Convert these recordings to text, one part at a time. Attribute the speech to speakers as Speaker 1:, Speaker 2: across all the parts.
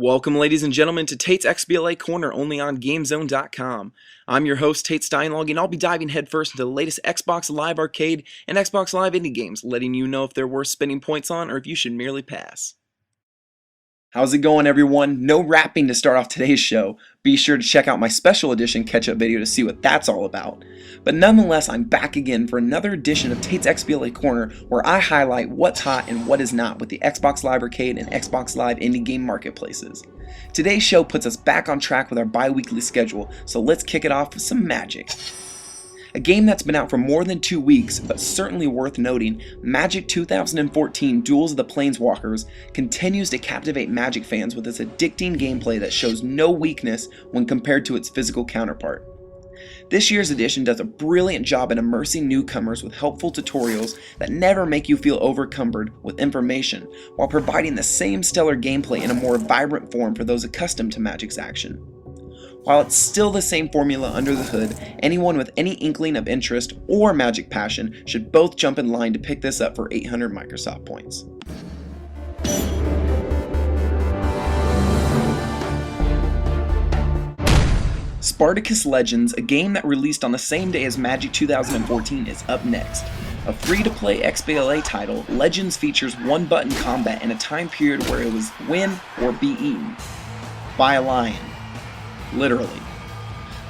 Speaker 1: Welcome, ladies and gentlemen, to Tate's XBLA Corner, only on GameZone.com. I'm your host, Tate Steinlog, and I'll be diving headfirst into the latest Xbox Live Arcade and Xbox Live indie games, letting you know if they're worth spending points on or if you should merely pass. How's it going, everyone? No rapping to start off today's show. Be sure to check out my special edition catch-up video to see what that's all about. But nonetheless, I'm back again for another edition of Tate's XBLA Corner, where I highlight what's hot and what is not with the Xbox Live Arcade and Xbox Live indie game marketplaces. Today's show puts us back on track with our bi-weekly schedule, so let's kick it off with some Magic. A game that's been out for more than 2 weeks, but certainly worth noting, Magic 2014 Duels of the Planeswalkers continues to captivate Magic fans with its addicting gameplay that shows no weakness when compared to its physical counterpart. This year's edition does a brilliant job at immersing newcomers with helpful tutorials that never make you feel overcumbered with information, while providing the same stellar gameplay in a more vibrant form for those accustomed to Magic's action. While it's still the same formula under the hood, anyone with any inkling of interest or Magic passion should both jump in line to pick this up for 800 Microsoft points. Spartacus Legends, a game that released on the same day as Magic 2014, is up next. A free-to-play XBLA title, Legends features one-button combat in a time period where it was win or be eaten by a lion. Literally.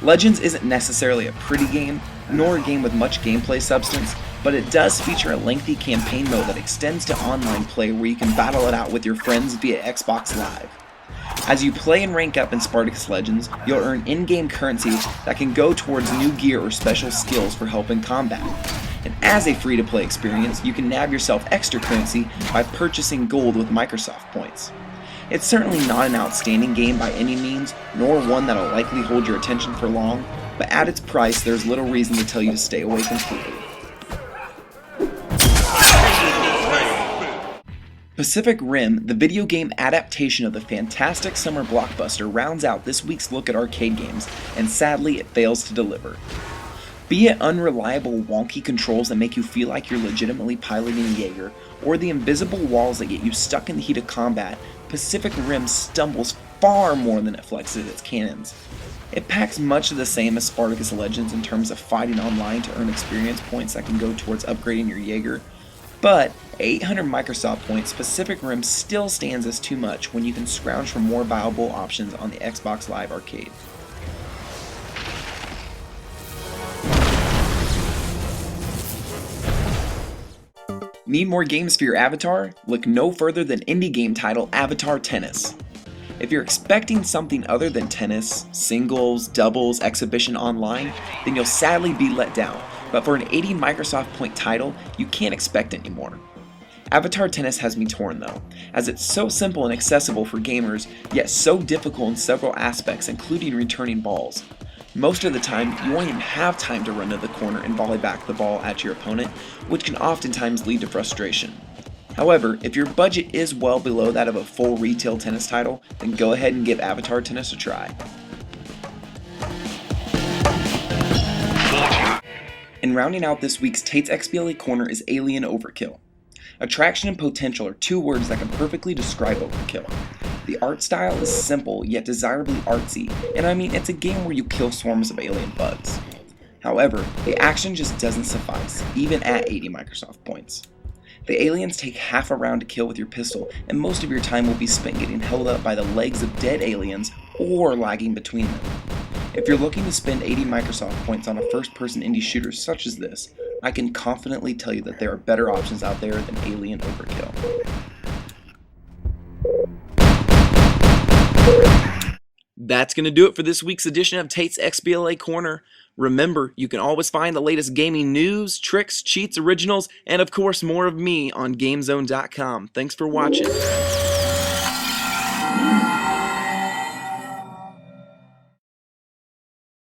Speaker 1: Legends isn't necessarily a pretty game, nor a game with much gameplay substance, but it does feature a lengthy campaign mode that extends to online play where you can battle it out with your friends via Xbox Live. As you play and rank up in Spartacus Legends, you'll earn in-game currency that can go towards new gear or special skills for help in combat. And as a free-to-play experience, you can nab yourself extra currency by purchasing gold with Microsoft points. It's certainly not an outstanding game by any means, nor one that'll likely hold your attention for long, but at its price there's little reason to tell you to stay away completely. Pacific Rim, the video game adaptation of the fantastic summer blockbuster, rounds out this week's look at arcade games, and sadly it fails to deliver. Be it unreliable, wonky controls that make you feel like you're legitimately piloting a Jaeger, or the invisible walls that get you stuck in the heat of combat, Pacific Rim stumbles far more than it flexes its cannons. It packs much of the same as Spartacus Legends in terms of fighting online to earn experience points that can go towards upgrading your Jaeger, but at 800 Microsoft points, Pacific Rim still stands as too much when you can scrounge for more viable options on the Xbox Live Arcade. Need more games for your avatar? Look no further than indie game title Avatar Tennis. If you're expecting something other than tennis, singles, doubles, exhibition online, then you'll sadly be let down, but for an 80 Microsoft point title, you can't expect any more. Avatar Tennis has me torn though, as it's so simple and accessible for gamers, yet so difficult in several aspects including returning balls. Most of the time, you won't even have time to run to the corner and volley back the ball at your opponent, which can oftentimes lead to frustration. However, if your budget is well below that of a full retail tennis title, then go ahead and give Avatar Tennis a try. And rounding out this week's Tate's XBLA Corner is Alien Overkill. Attraction and potential are two words that can perfectly describe Overkill. The art style is simple yet desirably artsy, and I mean it's a game where you kill swarms of alien bugs. However, the action just doesn't suffice, even at 80 Microsoft points. The aliens take half a round to kill with your pistol, and most of your time will be spent getting held up by the legs of dead aliens or lagging between them. If you're looking to spend 80 Microsoft points on a first-person indie shooter such as this, I can confidently tell you that there are better options out there than Alien Overkill. That's going to do it for this week's edition of Tate's XBLA Corner. Remember, you can always find the latest gaming news, tricks, cheats, originals, and of course more of me on GameZone.com. Thanks for watching.